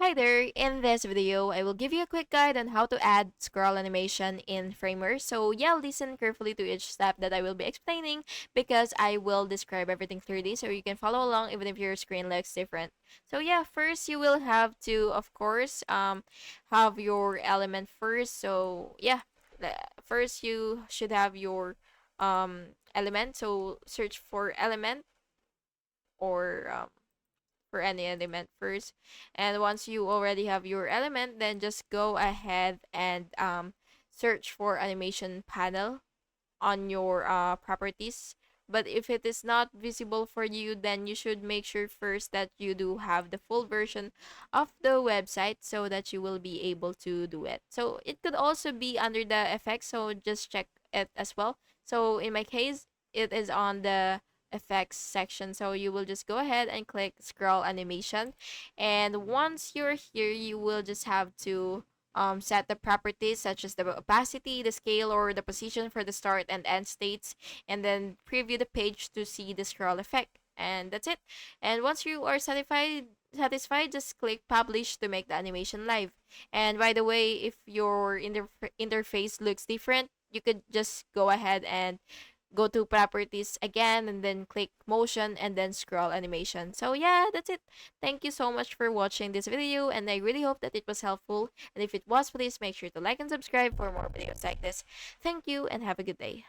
Hi there, in this video, I will give you a quick guide on how to add scroll animation in Framer. So yeah, listen carefully to each step that I will be explaining because I will describe everything clearly so you can follow along even if your screen looks different. So yeah, first you will have to, of course, have your element first. So yeah, first you should have your element. So search for element or for any element first. And once you already have your element, then just go ahead and search for animation panel on your properties. But if it is not visible for you, then you should make sure first that you do have the full version of the website so that you will be able to do it. So it could also be under the effects, so just check it as well. So in my case, it is on the effects section. So you will just go ahead and click scroll animation. And once you're here, you will just have to set the properties such as the opacity, the scale, or the position for the start and end states, and then preview the page to see the scroll effect. And that's it. And once you are satisfied, just click publish to make the animation live. And by the way, if your interface looks different, you could just go ahead and go to properties again and then click motion and then scroll animation. So yeah, that's it. Thank you so much for watching this video and I really hope that it was helpful. And if it was, please make sure to like and subscribe for more videos like this. Thank you and have a good day.